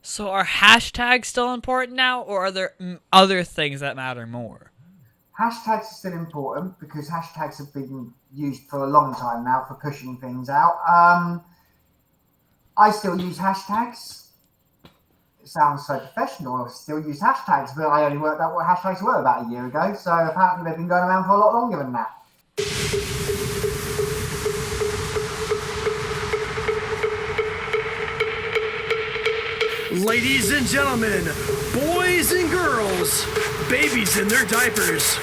So are hashtags still important now, or are there other things that matter more? Hashtags are still important because hashtags have been used for a long time now for pushing things out. I still use hashtags. It sounds so professional. I still use hashtags, but I only worked out what hashtags were about a year ago. So apparently they've been going around for a lot longer than that. Ladies and gentlemen, boys and girls, babies in their diapers,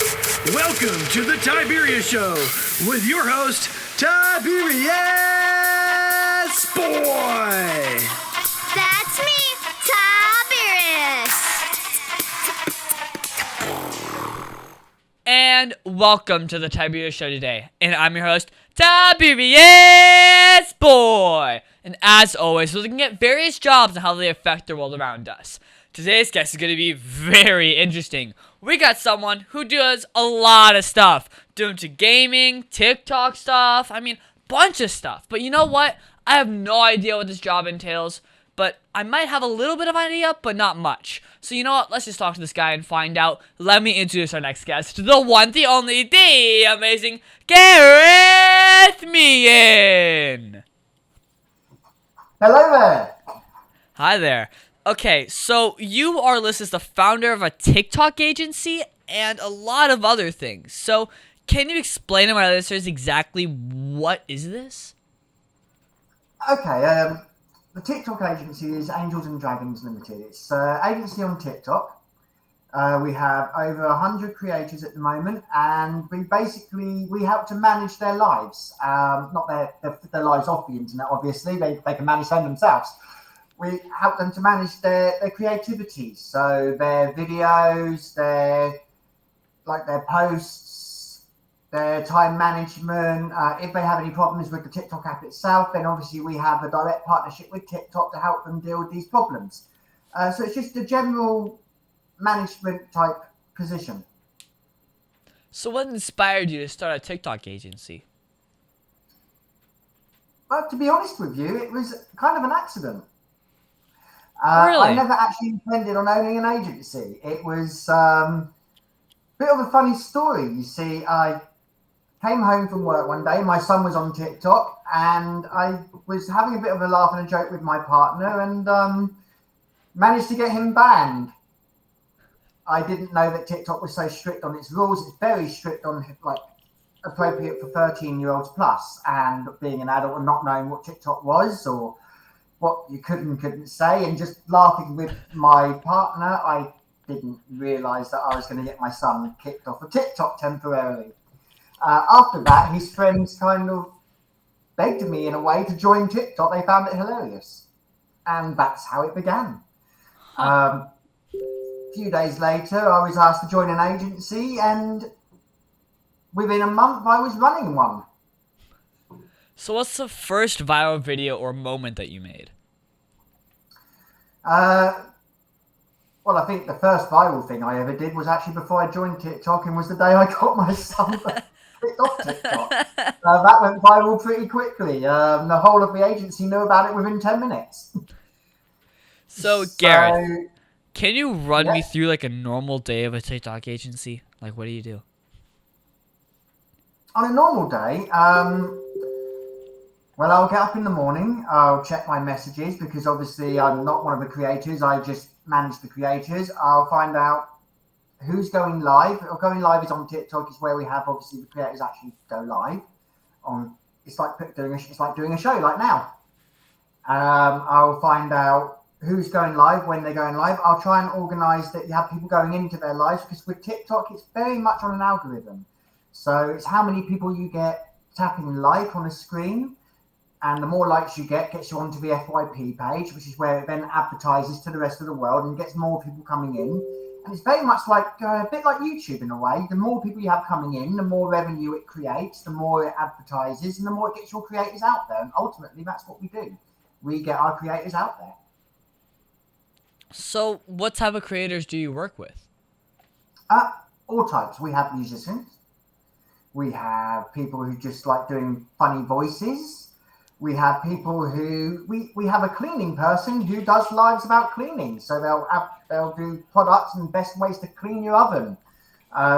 welcome to the Tiberius Show with your host, Tiberius Boy. That's me, Tiberius. And welcome to the Tiberius Show today. And I'm your host, Tiberius Boy. And as always, we're looking at various jobs and how they affect the world around us. Today's guest is going to be very interesting. We got someone who does a lot of stuff. Doing to gaming, TikTok stuff, bunch of stuff. But you know what? I have no idea what this job entails. But I might have a little bit of an idea, but not much. So you know what? Let's just talk to this guy and find out. Let me introduce our next guest. The one, the only, the amazing Gareth Meehan. Hello there. Hi there. Okay, so you are listed as the founder of a TikTok agency and a lot of other things. So can you explain to my listeners exactly what is this? Okay, the TikTok agency is Angels and Dragons Limited. It's an agency on TikTok. We have over 100 creators at the moment, and we help to manage their lives. Not their lives off the internet, obviously. They can manage them themselves. We help them to manage their creativity. So their videos, their posts, their time management. If they have any problems with the TikTok app itself, then obviously we have a direct partnership with TikTok to help them deal with these problems. So it's just a general management type position. So what inspired you to start a TikTok agency? But to be honest with you, it was kind of an accident. Really? I never actually intended on owning an agency. It was a bit of a funny story. You see, I came home from work one day. My son was on TikTok, and I was having a bit of a laugh and a joke with my partner, and managed to get him banned. I didn't know that TikTok was so strict on its rules. It's very strict on appropriate for 13-year-olds plus, and being an adult and not knowing what TikTok was or what you could and couldn't say, and just laughing with my partner, I didn't realise that I was going to get my son kicked off of TikTok temporarily. After that, his friends kind of begged me in a way to join TikTok. They found it hilarious, and that's how it began. A few days later, I was asked to join an agency, and within a month, I was running one. So what's the first viral video or moment that you made? Well, I think the first viral thing I ever did was actually before I joined TikTok, and was the day I got my son kicked off TikTok. That went viral pretty quickly. The whole of the agency knew about it within 10 minutes. So, So, Gareth, can you run me yeah. through like a normal day of a TikTok agency? Like, what do you do? On a normal day, well, I'll get up in the morning. I'll check my messages because obviously I'm not one of the creators. I just manage the creators. I'll find out who's going live. Going live is on TikTok. Is where we have obviously the creators actually go live. It's like doing a show like now. I'll find out who's going live, when they're going live. I'll try and organise that you have people going into their lives, because with TikTok it's very much on an algorithm. So it's how many people you get tapping like on a screen, and the more likes you get gets you onto the FYP page, which is where it then advertises to the rest of the world and gets more people coming in. And it's very much like a bit like YouTube in a way. The more people you have coming in, the more revenue it creates, the more it advertises, and the more it gets your creators out there. And ultimately, that's what we do. We get our creators out there. So, what type of creators do you work with? All types. We have musicians. We have people who just like doing funny voices. We have people who we have a cleaning person who does lives about cleaning. So they'll do products and best ways to clean your oven.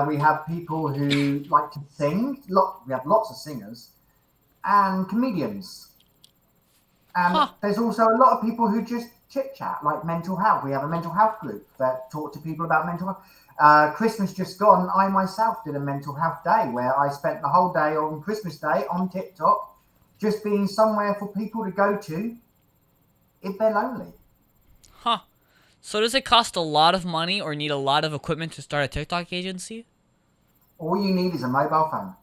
We have people who like to sing. We have lots of singers and comedians. And there's also a lot of people who just chit chat, like mental health. We have a mental health group that talk to people about mental health. Christmas just gone, I myself did a mental health day where I spent the whole day on Christmas Day on TikTok, just being somewhere for people to go to if they're lonely. Huh. So does it cost a lot of money or need a lot of equipment to start a TikTok agency? All you need is a mobile phone.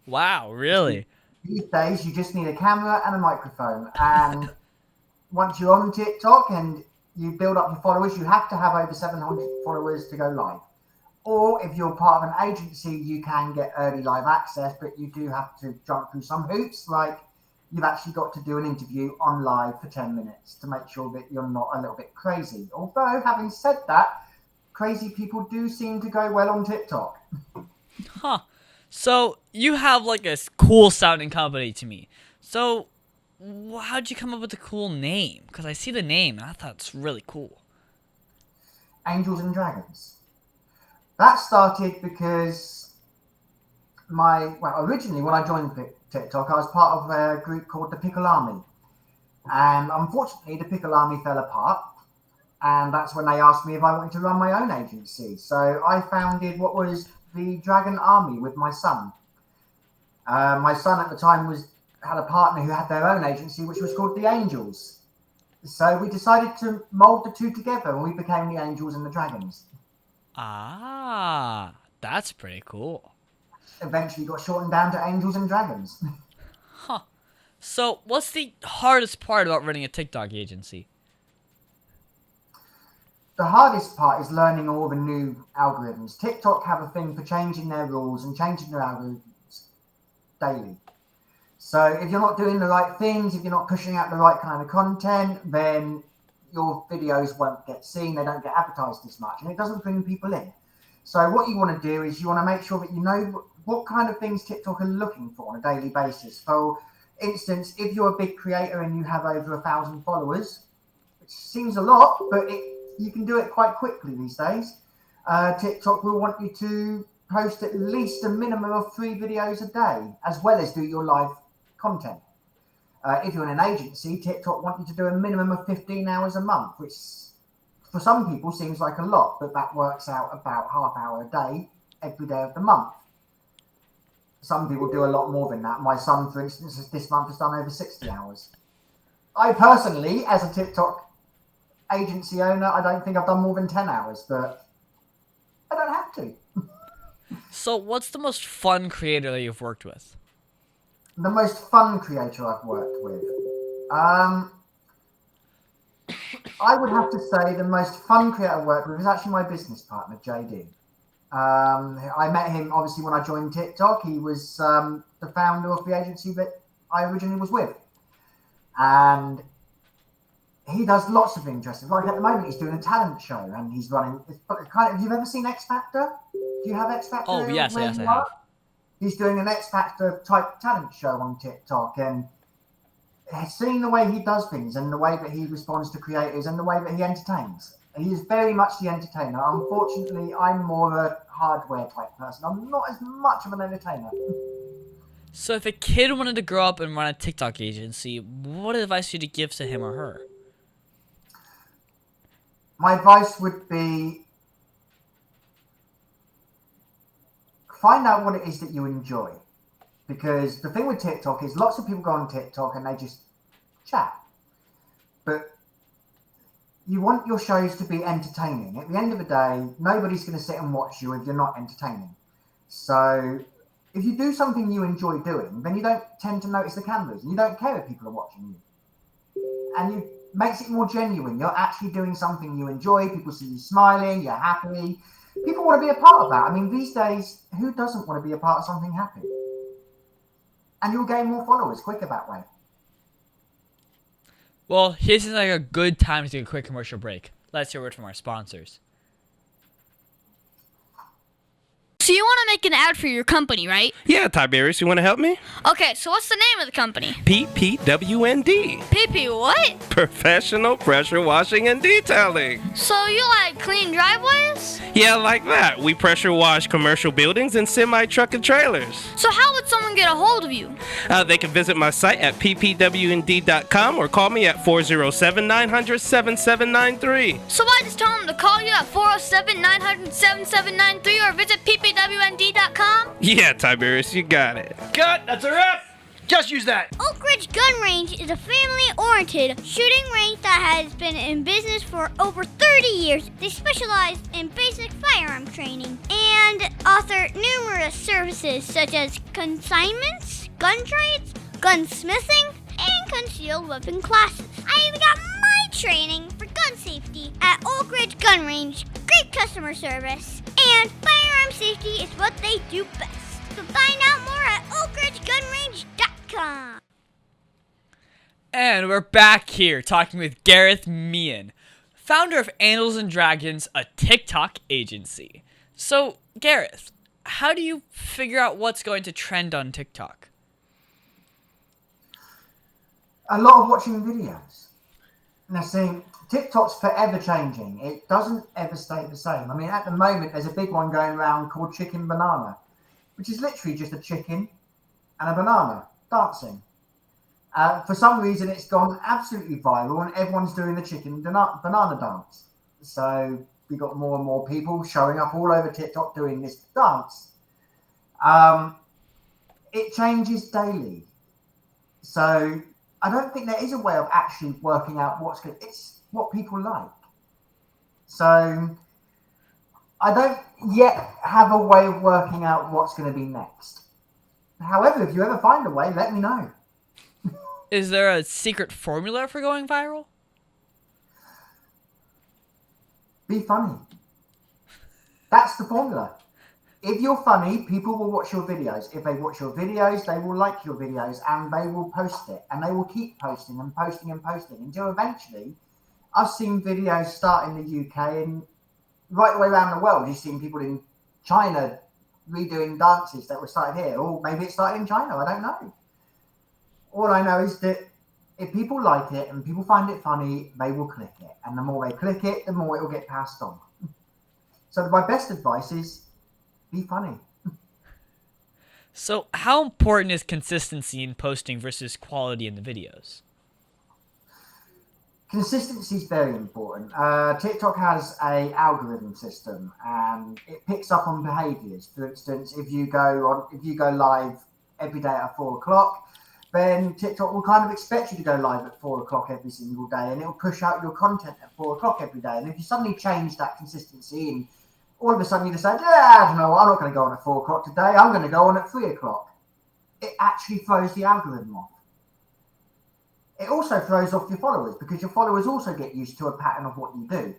Wow, really? These days, you just need a camera and a microphone. And once you're on TikTok and you build up your followers, you have to have over 700 followers to go live. Or if you're part of an agency, you can get early live access, but you do have to jump through some hoops. Like you've actually got to do an interview on live for 10 minutes to make sure that you're not a little bit crazy. Although, having said that, crazy people do seem to go well on TikTok. Huh. So you have like a cool sounding company to me. So how'd you come up with a cool name? Because I see the name and I thought it's really cool. Angels and Dragons. That started because originally when I joined TikTok, I was part of a group called the Pickle Army. And unfortunately, the Pickle Army fell apart. And that's when they asked me if I wanted to run my own agency. So I founded what was the Dragon Army with my son. My son at the time had a partner who had their own agency, which was called the Angels. So we decided to mold the two together and we became the Angels and the Dragons. Ah, that's pretty cool. Eventually got shortened down to Angels and Dragons. Huh. So what's the hardest part about running a TikTok agency? The hardest part is learning all the new algorithms. TikTok have a thing for changing their rules and changing their algorithms daily. So if you're not doing the right things, if you're not pushing out the right kind of content, then your videos won't get seen, they don't get advertised as much, and it doesn't bring people in. So what you want to do is you want to make sure that you know what kind of things TikTok are looking for on a daily basis. For instance, if you're a big creator and you have over 1,000 followers, which seems a lot, but you can do it quite quickly these days. TikTok will want you to post at least a minimum of 3 videos a day, as well as do your live content. If you're in an agency, TikTok want you to do a minimum of 15 hours a month, which for some people seems like a lot, but that works out about half hour a day, every day of the month. Some people do a lot more than that. My son, for instance, this month has done over 60 hours. I personally, as a TikTok agency owner, I don't think I've done more than 10 hours, but I don't have to. So what's the most fun creator that you've worked with? The most fun creator I've worked with. I would have to say the most fun creator I've worked with is actually my business partner, JD. I met him obviously when I joined TikTok. He was the founder of the agency that I originally was with. And he does lots of interesting. Like at the moment, he's doing a talent show and he's running. Have you ever seen X Factor? Do you have X Factor? Oh, yes, I have. He's doing an X Factor type talent show on TikTok, and seeing the way he does things and the way that he responds to creators and the way that he entertains. He is very much the entertainer. Unfortunately, I'm more of a hardware type person. I'm not as much of an entertainer. So if a kid wanted to grow up and run a TikTok agency, what advice would you give to him or her? My advice would be find out what it is that you enjoy. Because the thing with TikTok is lots of people go on TikTok and they just chat. But you want your shows to be entertaining. At the end of the day, nobody's going to sit and watch you if you're not entertaining. So if you do something you enjoy doing, then you don't tend to notice the cameras and you don't care if people are watching you. And it makes it more genuine. You're actually doing something you enjoy. People see you smiling, you're happy. People want to be a part of that. I mean, these days, who doesn't want to be a part of something happy? And you'll gain more followers quicker that way. Well, here's like a good time to take a quick commercial break. Let's hear a word from our sponsors. So you want to make an ad for your company, right? Yeah, Tiberius, you want to help me? Okay, so what's the name of the company? PPWND. PP what? Professional Pressure Washing and Detailing. So you like clean driveways? Yeah, like that. We pressure wash commercial buildings and semi-truck and trailers. So how would someone get a hold of you? They can visit my site at ppwnd.com or call me at 407-900-7793. So I just tell them to call you at 407-900-7793 or visit ppwnd.com? Yeah, Tiberius, you got it. Cut. That's a wrap. Just use that. Oak Ridge Gun Range is a family-oriented shooting range that has been in business for over 30 years. They specialize in basic firearm training and offer numerous services such as consignments, gun trades, gunsmithing, and concealed weapon classes. I even got my training for gun safety at Oak Ridge Gun Range. Great customer service, and firearm safety is what they do best. So find out more at oakridgegunrange.com. And we're back here talking with Gareth Meehan, founder of Angels and Dragons, a TikTok agency. So, Gareth, how do you figure out what's going to trend on TikTok? A lot of watching videos. Now, see, TikTok's forever changing. It doesn't ever stay the same. I mean, at the moment, there's a big one going around called Chicken Banana, which is literally just a chicken and a banana dancing. For some reason, it's gone absolutely viral, and everyone's doing the chicken banana dance. So we got more and more people showing up all over TikTok doing this dance. It changes daily. So I don't think there is a way of actually working out what's good. It's what people like. So I don't yet have a way of working out what's going to be next. However, if you ever find a way, let me know. Is there a secret formula for going viral? Be funny. That's the formula. If you're funny, people will watch your videos. If they watch your videos, they will like your videos and they will post it. And they will keep posting and posting and posting until eventually I've seen videos start in the UK and right the way around the world. You've seen people in China redoing dances that were started here. Or maybe it started in China. I don't know. All I know is that if people like it and people find it funny, they will click it. And the more they click it, the more it will get passed on. So my best advice is be funny. So how important is consistency in posting versus quality in the videos? Consistency is very important. TikTok has a algorithm system and it picks up on behaviors. For instance, if you go live every day at 4 o'clock, then TikTok will kind of expect you to go live at 4 o'clock every single day, and it'll push out your content at 4 o'clock every day. And if you suddenly change that consistency and all of a sudden you decide, I don't know, I'm not going to go on at 4 o'clock today, I'm going to go on at 3 o'clock, it actually throws the algorithm off. It also throws off your followers because your followers also get used to a pattern of what you do.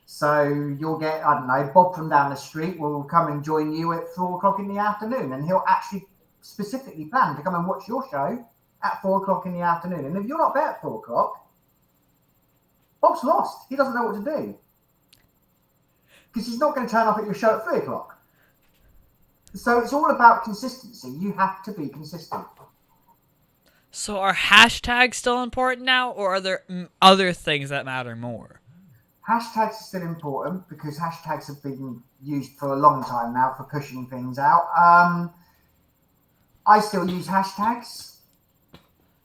So you'll get, I don't know, Bob from down the street will come and join you at 4 o'clock in the afternoon, and he'll actually specifically plan to come and watch your show at 4 o'clock in the afternoon. And if you're not there at 4 o'clock, Bob's lost. He doesn't know what to do. Because he's not going to turn up at your show at 3 o'clock. So it's all about consistency. You have to be consistent. So are hashtags still important now, or are there other things that matter more? Hashtags are still important because hashtags have been used for a long time now for pushing things out. I still use hashtags.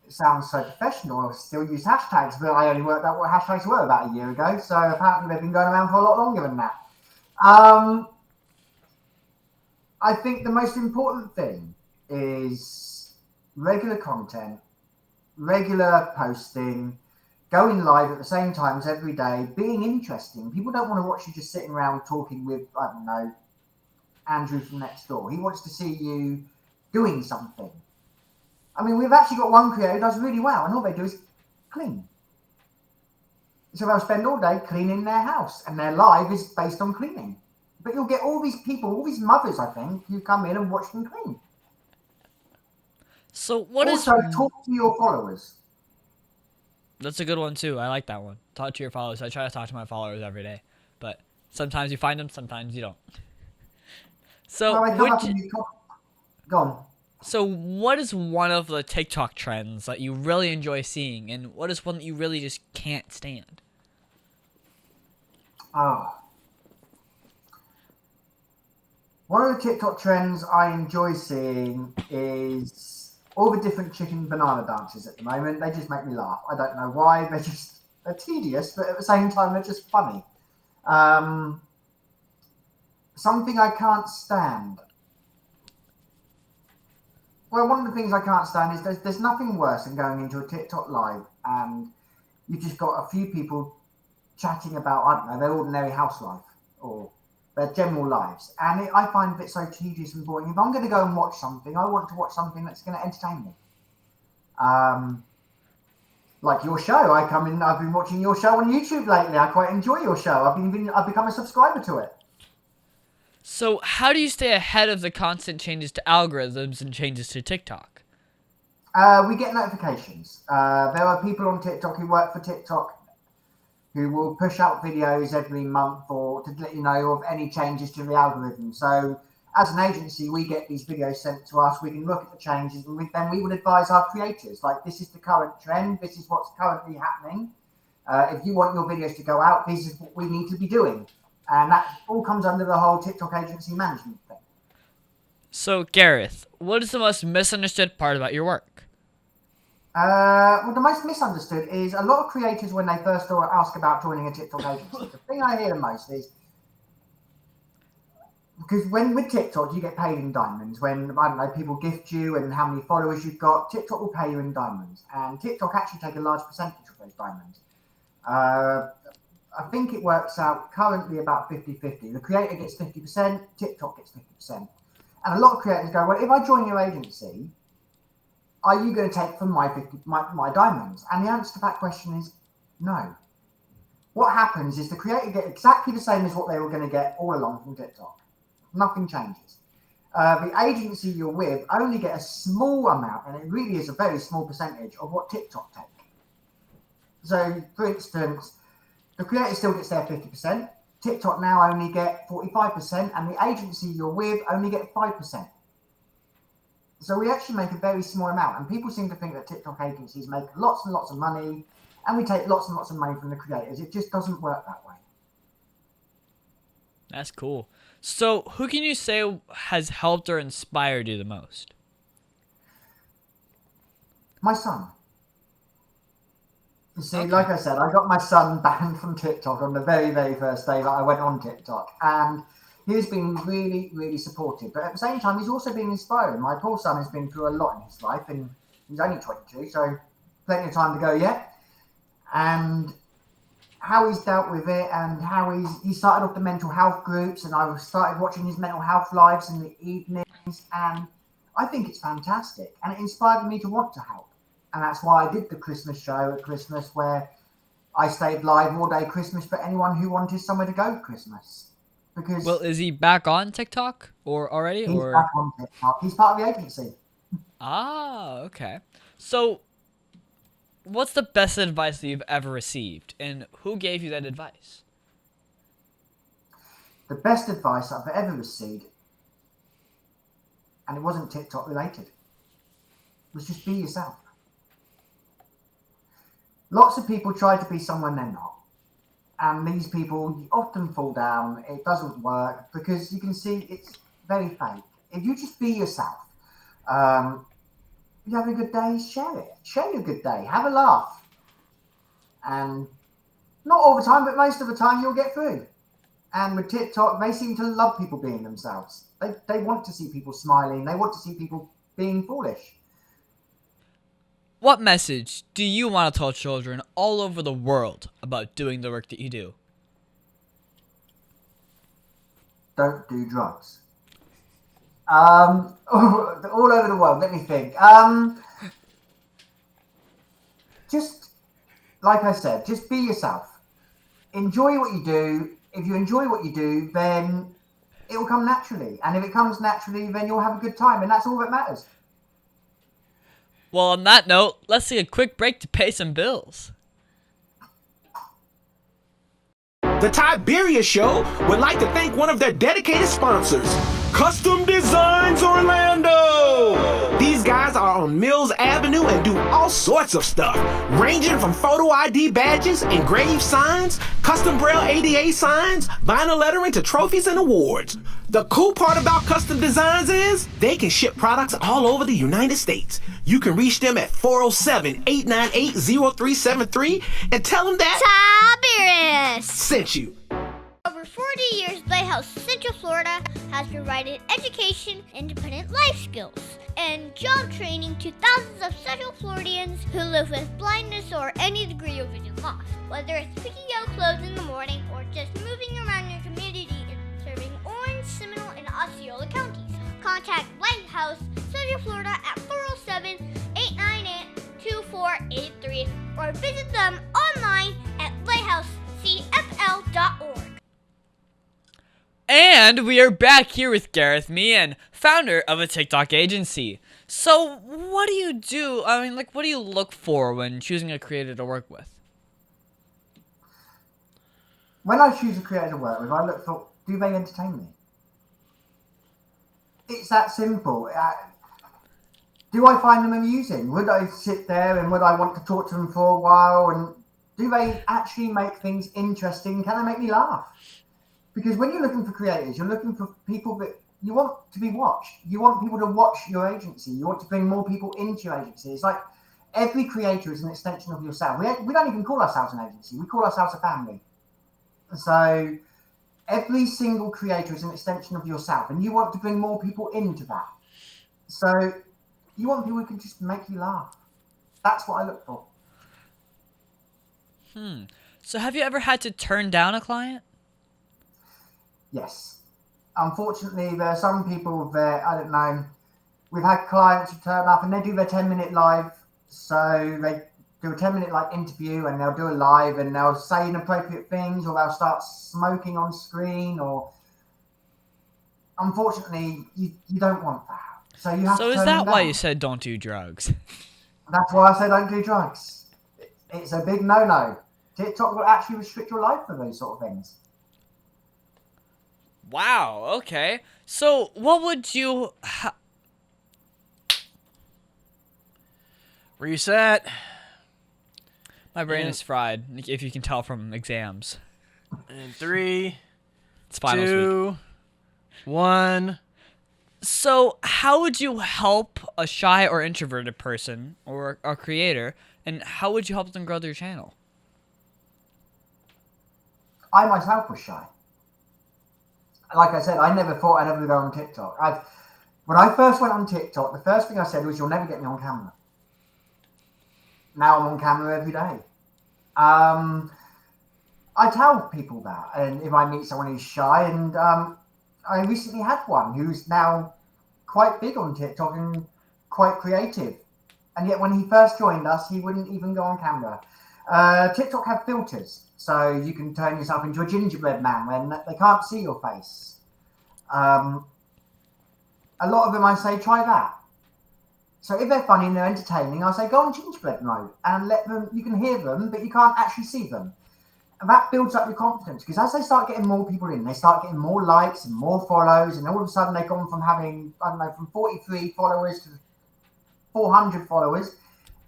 It sounds so professional. I still use hashtags, but I only worked out what hashtags were about a year ago. So apparently they've been going around for a lot longer than that. I think the most important thing is regular content, regular posting, going live at the same times every day, being interesting. People don't want to watch you just sitting around talking with, I don't know, Andrew from next door. He wants to see you doing something. I mean, we've actually got one creator who does really well, and all they do is clean. So they'll spend all day cleaning their house, and their live is based on cleaning. But you'll get all these people, all these mothers, I think, who come in and watch them clean. So what also, talk to your followers. That's a good one too. I like that one. Talk to your followers. I try to talk to my followers every day, but sometimes you find them, sometimes you don't. So, Well, they come up and go on. so what is one of the TikTok trends that you really enjoy seeing, and what is one that you really just can't stand? Oh. One of the TikTok trends I enjoy seeing is all the different chicken banana dances at the moment. They just make me laugh. I don't know why. They're tedious, but at the same time, they're just funny. Something I can't stand. Well, one of the things I can't stand is there's nothing worse than going into a TikTok live and you've just got a few people chatting about, I don't know, their ordinary house life or their general lives. And I find it so tedious and boring. If I'm going to go and watch something, I want to watch something that's going to entertain me. Like your show, I've been watching your show on YouTube lately. I quite enjoy your show. I've become a subscriber to it. So, how do you stay ahead of the constant changes to algorithms and changes to TikTok? We get notifications. There are people on TikTok who work for TikTok who will push out videos every month or to let you know of any changes to the algorithm. So, as an agency, we get these videos sent to us. We can look at the changes, and then we would advise our creators, like, this is the current trend. This is what's currently happening. If you want your videos to go out, this is what we need to be doing. And that all comes under the whole TikTok agency management thing. So, Gareth, what is the most misunderstood part about your work? Well, the most misunderstood is a lot of creators, when they first ask about joining a TikTok agency, the thing I hear the most is, because with TikTok, you get paid in diamonds. When, I don't know, people gift you and how many followers you've got, TikTok will pay you in diamonds. And TikTok actually take a large percentage of those diamonds. I think it works out currently about 50-50. The creator gets 50%, TikTok gets 50%. And a lot of creators go, well, if I join your agency, are you going to take from my diamonds? And the answer to that question is no. What happens is the creator gets exactly the same as what they were going to get all along from TikTok. Nothing changes. The agency you're with only get a small amount, and it really is a very small percentage of what TikTok take. So, for instance, the creator still gets their 50%. TikTok now only get 45%, and the agency you're with only get 5%. So we actually make a very small amount, and people seem to think that TikTok agencies make lots and lots of money, and we take lots and lots of money from the creators. It just doesn't work that way. That's cool. So, who can you say has helped or inspired you the most? My son. You see, like I said, I got my son banned from TikTok on the very, very first day that I went on TikTok. And he's been really, really supportive. But at the same time, he's also been inspiring. My poor son has been through a lot in his life, and he's only 22, so plenty of time to go yet. And how he's dealt with it, and how he started off the mental health groups, and I started watching his mental health lives in the evenings, and I think it's fantastic. And it inspired me to want to help. And that's why I did the Christmas show at Christmas, where I stayed live all day Christmas for anyone who wanted somewhere to go Christmas. Because Well, is he back on TikTok or already? he's Or back on TikTok. He's part of the agency. okay. So, what's the best advice that you've ever received, and who gave you that advice? The best advice I've ever received, and it wasn't TikTok related, was just be yourself. Lots of people try to be someone they're not. And these people often fall down. It doesn't work because you can see it's very fake. If you just be yourself, you have a good day, share it. Share your good day. Have a laugh. And not all the time, but most of the time you'll get through. And with TikTok, they seem to love people being themselves. They want to see people smiling. They want to see people being foolish. What message do you want to tell children all over the world about doing the work that you do? Don't do drugs. All over the world, let me think. Just, like I said, just be yourself. Enjoy what you do. If you enjoy what you do, then it will come naturally. And if it comes naturally, then you'll have a good time. And that's all that matters. Well, on that note, let's take a quick break to pay some bills. The Tiberius Show would like to thank one of their dedicated sponsors, Custom Designs Orlando. These guys are on Mills Avenue and do all sorts of stuff, ranging from photo ID badges, engraved signs, custom braille ADA signs, vinyl lettering to trophies and awards. The cool part about Custom Designs is they can ship products all over the United States. You can reach them at 407-898-0373 and tell them that Tiberius sent you. Over 40 years, Lighthouse Central Florida has provided education, independent life skills, and job training to thousands of Central Floridians who live with blindness or any degree of vision loss. Whether it's picking out clothes in the morning or just moving around your community and serving Orange, Seminole, and Osceola counties, contact Lighthouse Central Florida at 407-898-2483 or visit them online at lighthousecfl.org. And we are back here with Gareth Meehan, founder of a TikTok agency. So, what do you do? I mean, what do you look for when choosing a creator to work with? When I choose a creator to work with, I look for, do they entertain me? It's that simple. Do I find them amusing? Would I sit there and would I want to talk to them for a while? And do they actually make things interesting? Can they make me laugh? Because when you're looking for creators, you're looking for people that you want to be watched. You want people to watch your agency. You want to bring more people into your agency. It's like every creator is an extension of yourself. We don't even call ourselves an agency. We call ourselves a family. So every single creator is an extension of yourself, and you want to bring more people into that. So you want people who can just make you laugh. That's what I look for. So have you ever had to turn down a client? Yes. Unfortunately, there are some people that, I don't know, we've had clients who turn up and they do their 10-minute live. So they do a 10-minute interview and they'll do a live and they'll say inappropriate things or they'll start smoking on screen or... Unfortunately, you don't want that. So you have to turn is that them why down. you said don't do drugs? That's why I say don't do drugs. It's a big no-no. TikTok will actually restrict your life for those sort of things. Wow, okay. So, what would you... Reset. My brain is fried, if you can tell from exams. And 3, It's finals week. 2, 1. So, how would you help a shy or introverted person or a creator, and how would you help them grow their channel? I myself was shy. Like I said, I never thought I'd ever go on TikTok. When I first went on TikTok, the first thing I said was, you'll never get me on camera. Now I'm on camera every day. I tell people that, and if I meet someone who's shy, and I recently had one who's now quite big on TikTok and quite creative. And yet when he first joined us, he wouldn't even go on camera. TikTok have filters, so you can turn yourself into a gingerbread man when they can't see your face. A lot of them, I say, try that. So if they're funny and they're entertaining, I say, go on gingerbread mode and let them, you can hear them, but you can't actually see them. And that builds up your confidence, because as they start getting more people in, they start getting more likes and more follows, and all of a sudden they've gone from having, I don't know, from 43 followers to 400 followers.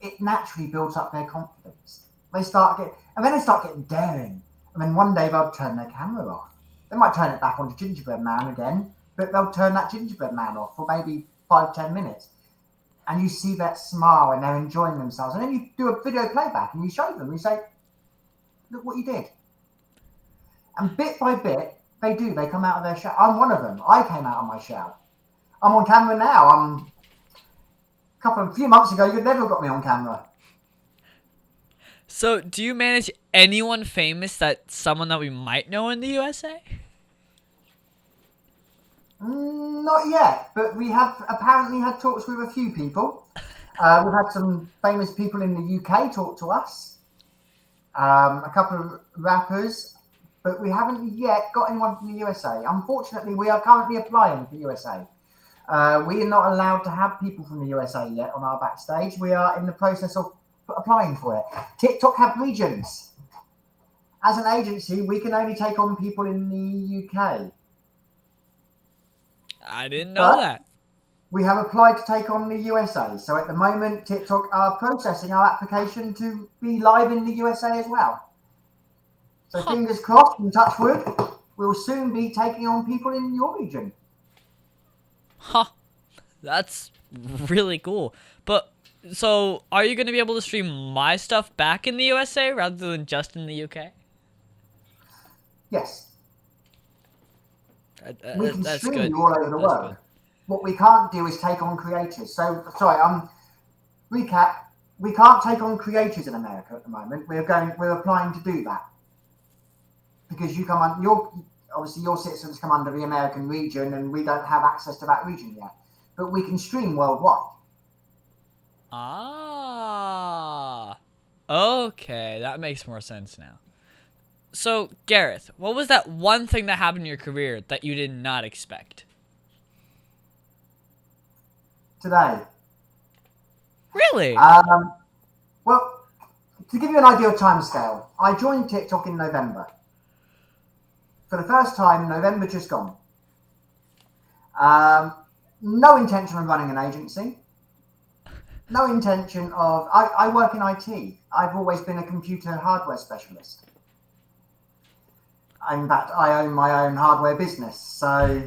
It naturally builds up their confidence. They start getting daring. And then one day they'll turn their camera off. They might turn it back on to gingerbread man again, but they'll turn that gingerbread man off for maybe 5-10 minutes. And you see that smile and they're enjoying themselves. And then you do a video playback and you show them. You say, look what you did. And bit by bit, they come out of their shell. I'm one of them. I came out of my shell. I'm on camera now. A few months ago, you'd never got me on camera. So, do you manage anyone famous someone that we might know in the USA? Not yet, but we have apparently had talks with a few people. We've had some famous people in the UK talk to us. A couple of rappers, but we haven't yet got anyone from the USA. Unfortunately, we are currently applying for USA. We are not allowed to have people from the USA yet on our backstage. We are in the process of applying for it. TikTok have regions. As an agency, we can only take on people in the UK. I didn't know that. We have applied to take on the USA. So at the moment, TikTok are processing our application to be live in the USA as well. So fingers crossed and touch wood, we'll soon be taking on people in your region. Huh. That's really cool. But, so, are you going to be able to stream my stuff back in the USA rather than just in the UK? Yes. We can That's stream good. you all over the world. Good. What we can't do is take on creators. So, sorry, recap. We can't take on creators in America at the moment. We're applying to do that. Because you come on, obviously your citizens come under the American region and we don't have access to that region yet. But we can stream worldwide. Ah. Okay, that makes more sense now. So, Gareth, what was that one thing that happened in your career that you did not expect? Today. Really? Well, to give you an idea of timescale, I joined TikTok in November. For the first time, November just gone. No intention of running an agency. No intention of... I work in IT. I've always been a computer hardware specialist. In fact, I own my own hardware business. So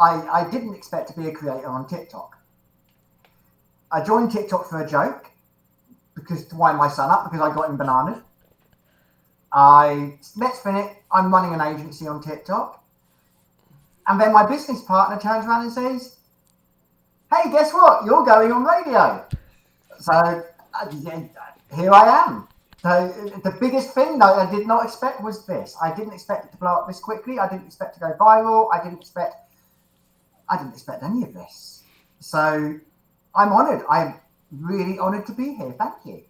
I didn't expect to be a creator on TikTok. I joined TikTok for a joke because to wind my son up because I got him bananas. Let's spin it. I'm running an agency on TikTok. And then my business partner turns around and says, hey, guess what? You're going on radio. So here I am. So the biggest thing that I did not expect was this. I didn't expect it to blow up this quickly. I didn't expect to go viral. I didn't expect any of this. So I'm honored. I'm really honored to be here. Thank you.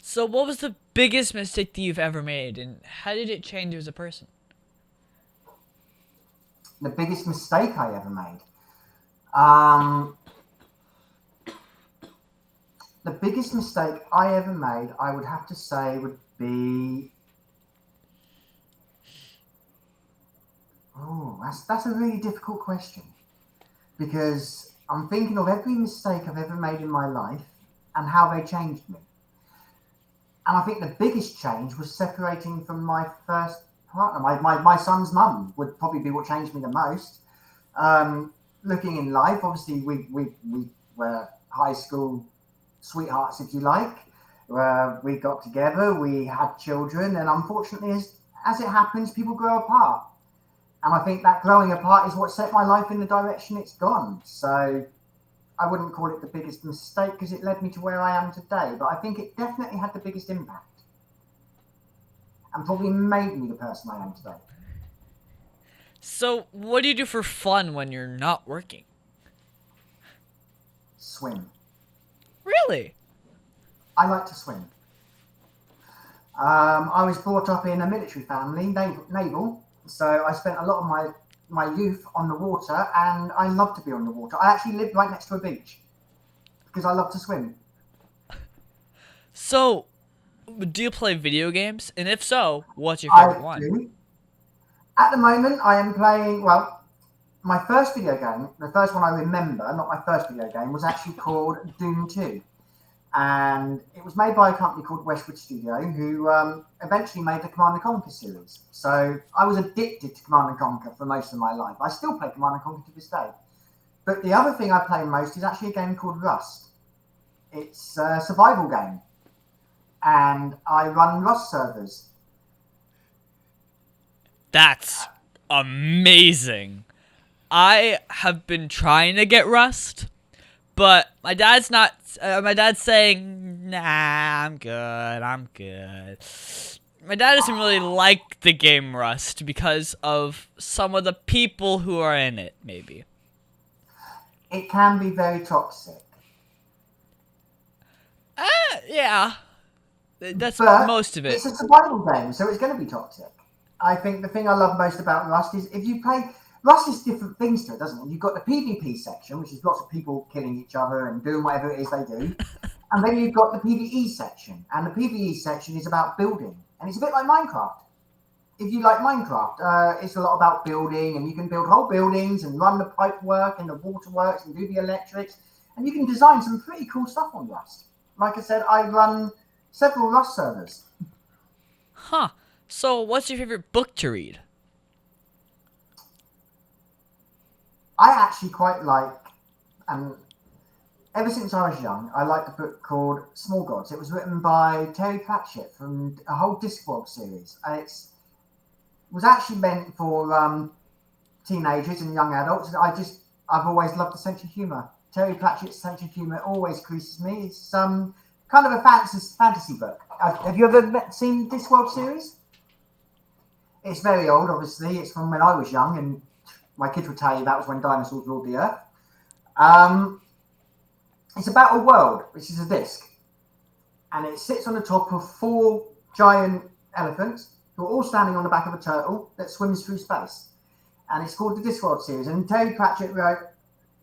So what was the biggest mistake that you've ever made, and how did it change you as a person? The biggest mistake I ever made. The biggest mistake I ever made, I would have to say, would be... Oh, that's a really difficult question. Because I'm thinking of every mistake I've ever made in my life and how they changed me. And I think the biggest change was separating from my first partner. My son's mum would probably be what changed me the most. Looking in life, obviously we were high school sweethearts, if you like. We got together, we had children, and unfortunately, as it happens, people grow apart. And I think that growing apart is what set my life in the direction it's gone. So I wouldn't call it the biggest mistake because it led me to where I am today. But I think it definitely had the biggest impact and probably made me the person I am today. So what do you do for fun when you're not working? Swim. Really? I like to swim. I was brought up in a military family, naval. So I spent a lot of my youth on the water, and I love to be on the water. I actually live right next to a beach because I love to swim. So, do you play video games? And if so, what's your favorite one? Do. At the moment, I am playing, well, my first video game, the first one I remember, not my first video game, was actually called Doom 2. And it was made by a company called Westwood Studio, who eventually made the Command & Conquer series. So I was addicted to Command & Conquer for most of my life. I still play Command & Conquer to this day. But the other thing I play most is actually a game called Rust. It's a survival game. And I run Rust servers. That's amazing. I have been trying to get Rust, but my dad's not. My dad's saying, "Nah, I'm good. My dad doesn't really like the game Rust because of some of the people who are in it. Maybe It can be very toxic. Yeah, that's But most of it. It's a survival game, so it's going to be toxic. I think the thing I love most about Rust is if you play... Rust is different things to it, doesn't it? You've got the PvP section, which is lots of people killing each other and doing whatever it is they do. And then you've got the PvE section. And the PvE section is about building. And it's a bit like Minecraft. if you like Minecraft, it's a lot about building, and you can build whole buildings and run the pipe work and the water works and do the electrics, and you can design some pretty cool stuff on Rust. Like I said, I run several Rust servers. Huh. So, what's your favorite book to read? I actually quite like, and ever since I was young, I liked a book called Small Gods. It was written by Terry Pratchett from a whole Discworld series. And it was actually meant for teenagers and young adults. I've always loved the sense of humour. Terry Pratchett's sense of humour always creases me. It's kind of a fantasy book. Have you ever seen the Discworld series? It's very old, obviously. It's from when I was young, and my kids will tell you that was when dinosaurs ruled the earth. It's about a world, which is a disc. And it sits on the top of 4 giant elephants who are all standing on the back of a turtle that swims through space. And it's called the Discworld series. And Terry Pratchett wrote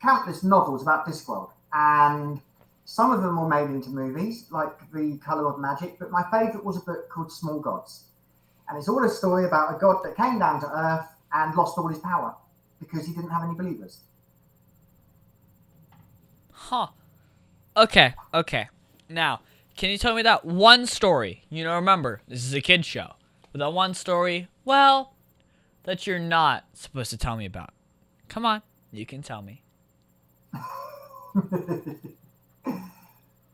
countless novels about Discworld. And some of them were made into movies, like The Colour of Magic. But my favourite was a book called Small Gods. And it's all a story about a god that came down to Earth and lost all his power because he didn't have any believers. Huh. Okay. Now, can you tell me that one story? Remember, this is a kid's show. But that one story, well, that you're not supposed to tell me about. Come on, you can tell me.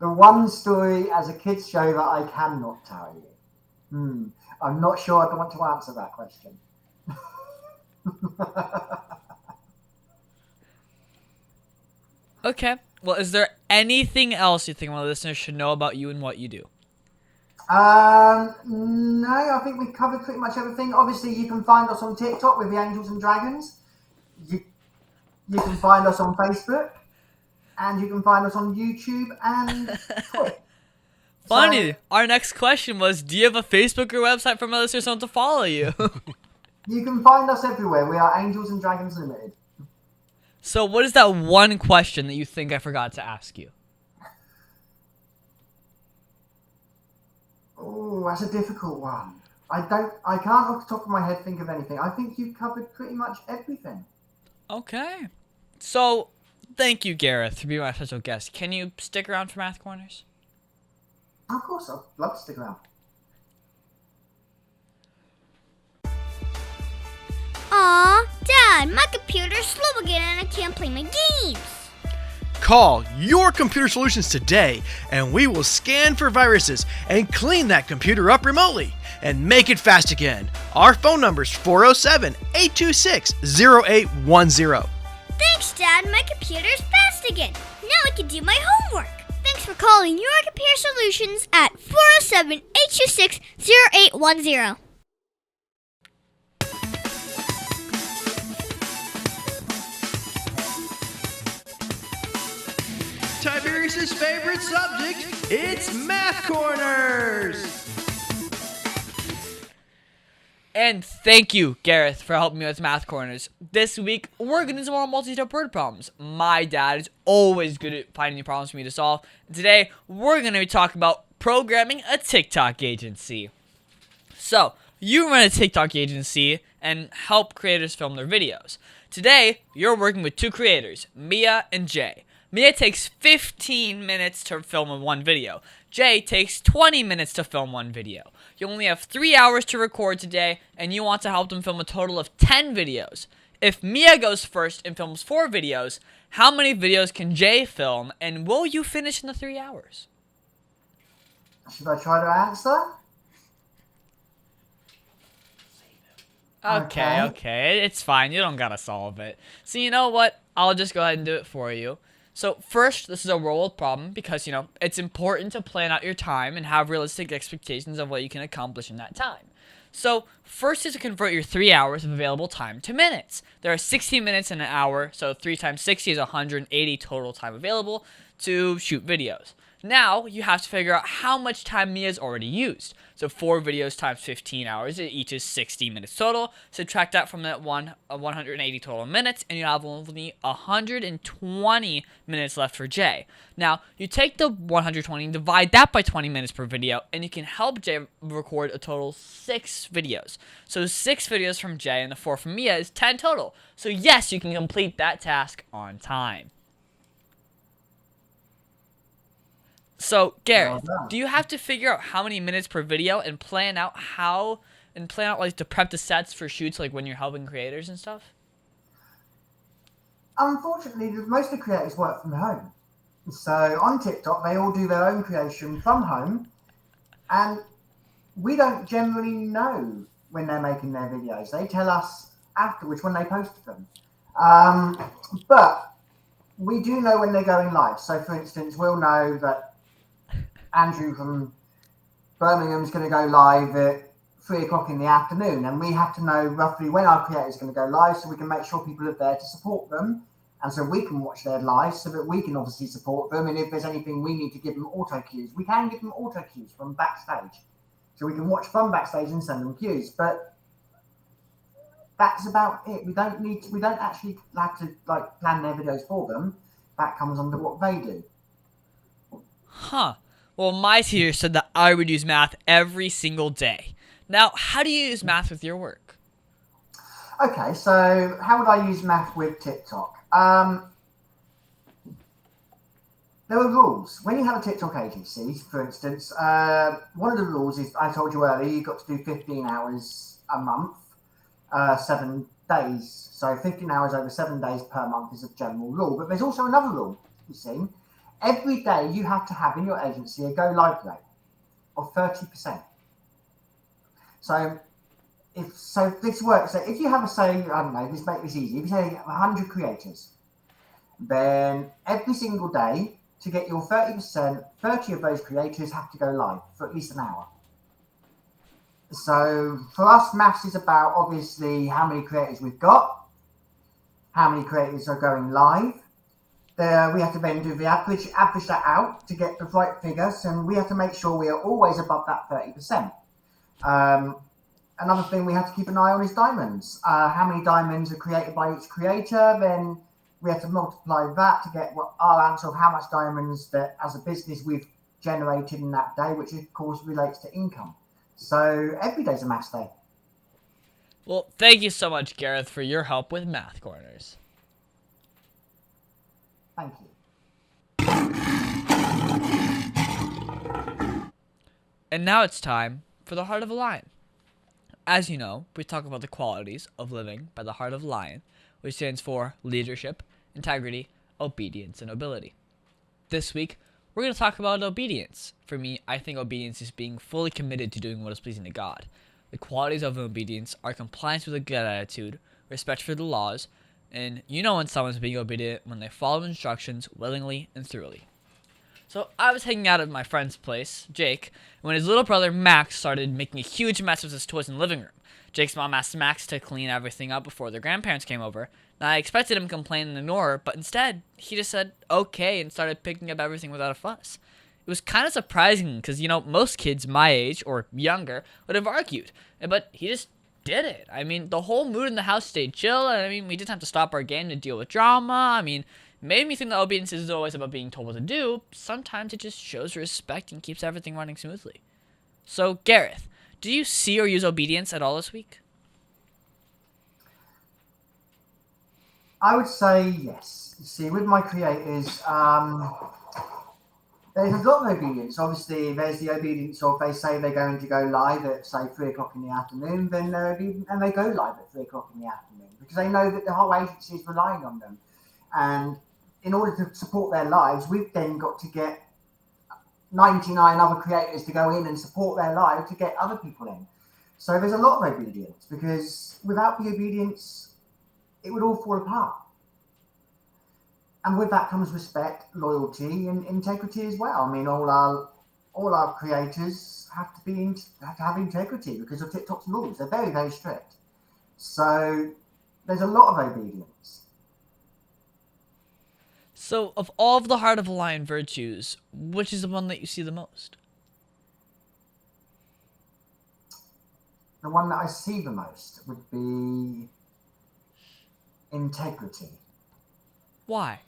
The one story as a kid's show that I cannot tell you. I'm not sure I'd want to answer that question. Okay. Well, is there anything else you think my listeners should know about you and what you do? No, I think we covered pretty much everything. Obviously, you can find us on TikTok with the Angels and Dragons. You can find us on Facebook. And you can find us on YouTube and Twitch. Funny. Our next question was, do you have a Facebook or website for my listeners to follow you? You can find us everywhere. We are Angels and Dragons Limited. So what is that one question that you think I forgot to ask you? Oh, that's a difficult one. I can't off the top of my head think of anything. I think you've covered pretty much everything. Okay. So, thank you, Gareth, for being my special guest. Can you stick around for Math Corners? Of course, I'd love to stick around. Aw, Dad, my computer's slow again and I can't play my games. Call your computer solutions today and we will scan for viruses and clean that computer up remotely and make it fast again. Our phone number is 407-826-0810. Thanks, Dad. My computer's fast again. Now I can do my homework. Thanks for calling your computer solutions at 407-826-0810. Tiberius' favorite subject, it's Math Corners! And thank you, Gareth, for helping me with Math Corners. This week, we're going to do some more multi-step word problems. My dad is always good at finding new problems for me to solve. Today, we're going to be talking about programming a TikTok agency. So, you run a TikTok agency and help creators film their videos. Today, you're working with 2 creators, Mia and Jay. Mia takes 15 minutes to film one video. Jay takes 20 minutes to film one video. You only have 3 hours to record today, and you want to help them film a total of 10 videos. If Mia goes first and films 4 videos, how many videos can Jay film, and will you finish in the 3 hours? Should I try to answer? Okay, it's fine. You don't gotta solve it. So you know what? I'll just go ahead and do it for you. So first, this is a real-world problem because, it's important to plan out your time and have realistic expectations of what you can accomplish in that time. So first is to convert your 3 hours of available time to minutes. There are 60 minutes in an hour, so 3 times 60 is 180 total time available to shoot videos. Now you have to figure out how much time Mia's already used. So 4 videos times 15 hours, it each is 60 minutes total. Subtract that from that 180 total minutes, and you have only 120 minutes left for Jay. Now, you take the 120 and divide that by 20 minutes per video, and you can help Jay record a total 6 videos. So 6 videos from Jay and the 4 from Mia is 10 total. So yes, you can complete that task on time. So, Gareth, do you have to figure out how many minutes per video and plan out like to prep the sets for shoots, like when you're helping creators and stuff? Unfortunately, most of the creators work from home. So on TikTok, they all do their own creation from home, and we don't generally know when they're making their videos. They tell us afterwards when they posted them. But we do know when they're going live. So, for instance, we'll know that Andrew from Birmingham is going to go live at 3 o'clock in the afternoon, and we have to know roughly when our creator is going to go live so we can make sure people are there to support them, and so we can watch their live so that we can obviously support them. And if there's anything we need to give them auto cues, we can give them auto cues from backstage, so we can watch from backstage and send them cues. But that's about it. We don't actually have to like plan their videos for them. That comes under what they do. Huh. Well, my teacher said that I would use math every single day. Now, how do you use math with your work? Okay, so how would I use math with TikTok? There are rules. When you have a TikTok agency, for instance, one of the rules is, I told you earlier, you've got to do 15 hours a month, 7 days. So 15 hours over 7 days per month is a general rule. But there's also another rule, you see. Every day you have to have in your agency a go live rate of 30%. So this works. So if you have say, I don't know, let's make this easy. If you say 100 creators, then every single day to get your 30%, 30 of those creators have to go live for at least an hour. So for us, maths is about obviously how many creators we've got, how many creators are going live. We have to then do the average that out to get the right figures, and we have to make sure we are always above that 30%. Another thing we have to keep an eye on is diamonds. How many diamonds are created by each creator? Then we have to multiply that to get our answer of how much diamonds that as a business we've generated in that day, which of course relates to income. So every day's a maths day. Well, thank you so much, Gareth, for your help with Math Corners. Thank you. And now it's time for the Heart of a Lion. As you know, we talk about the qualities of living by the Heart of a Lion, which stands for leadership, integrity, obedience, and nobility. This week, we're going to talk about obedience. For me, I think obedience is being fully committed to doing what is pleasing to God. The qualities of obedience are compliance with a good attitude, respect for the laws, and you know when someone's being obedient when they follow instructions willingly and thoroughly. So I was hanging out at my friend's place, Jake, when his little brother Max started making a huge mess with his toys in the living room. Jake's mom asked Max to clean everything up before their grandparents came over. Now I expected him to complain and ignore her, but instead, he just said okay and started picking up everything without a fuss. It was kind of surprising because, most kids my age or younger would have argued, but he just did it. I mean, the whole mood in the house stayed chill, and we didn't have to stop our game to deal with drama. Made me think that obedience isn't always about being told what to do. Sometimes it just shows respect and keeps everything running smoothly. So, Gareth, do you see or use obedience at all this week? I would say yes. You see, with my creators, there's a lot of obedience. Obviously, there's the obedience of they say they're going to go live at, say, 3 o'clock in the afternoon, then they go live at 3 o'clock in the afternoon because they know that the whole agency is relying on them. And in order to support their lives, we've then got to get 99 other creators to go in and support their live to get other people in. So there's a lot of obedience because without the obedience, it would all fall apart. And with that comes respect, loyalty, and integrity as well. All our creators have to have integrity because of TikTok's rules. They're very, very strict. So there's a lot of obedience. So, of all of the Heart of a Lion virtues, which is the one that you see the most? The one that I see the most would be integrity. Why?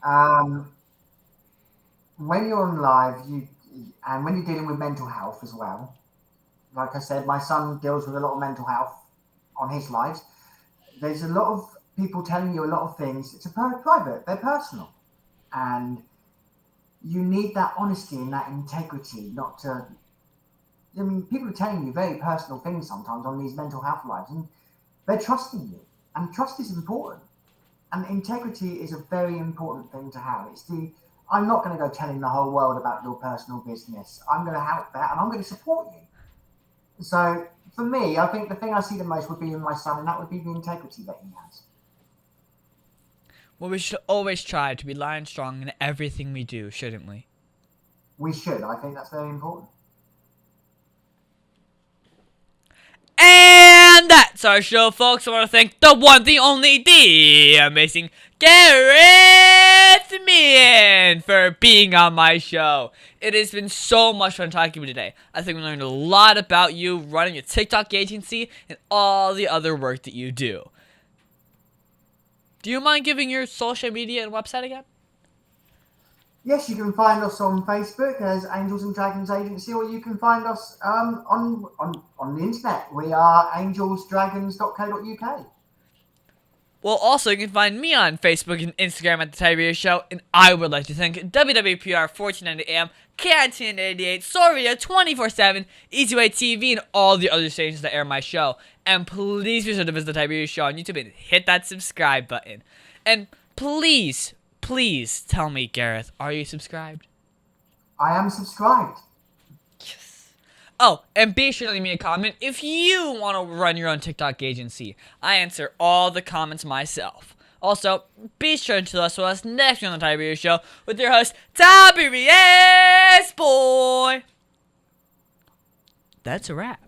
When you're on live, and when you're dealing with mental health as well, like I said, my son deals with a lot of mental health on his lives. There's a lot of people telling you a lot of things. It's private, they're personal. And you need that honesty and that integrity, not to... I mean, people are telling you very personal things sometimes on these mental health lives, and they're trusting you. And trust is important. And integrity is a very important thing to have. I'm not going to go telling the whole world about your personal business. I'm going to help that, and I'm going to support you. So, for me, I think the thing I see the most would be in my son, and that would be the integrity that he has. Well, we should always try to be lion strong in everything we do, shouldn't we? We should. I think that's very important. And that's our show, folks. I want to thank the one, the only, the amazing Gareth Meehan for being on my show. It has been so much fun talking to you today. I think we learned a lot about you running a TikTok agency and all the other work that you do. Do you mind giving your social media and website again? Yes, you can find us on Facebook as Angels and Dragons Agency, or you can find us on the internet. We are angelsdragons.co.uk. Well, also, you can find me on Facebook and Instagram at The Tiberius Show, and I would like to thank WWPR 1490 AM, KITN 88, Soria 24/7, Easyway TV, and all the other stations that air my show. And please be sure to visit The Tiberius Show on YouTube and hit that subscribe button. And please tell me, Gareth, are you subscribed? I am subscribed. Oh, and be sure to leave me a comment if you want to run your own TikTok agency. I answer all the comments myself. Also, be sure to listen to us next week on The Tiberius Show with your host, Tiberius Boy. That's a wrap.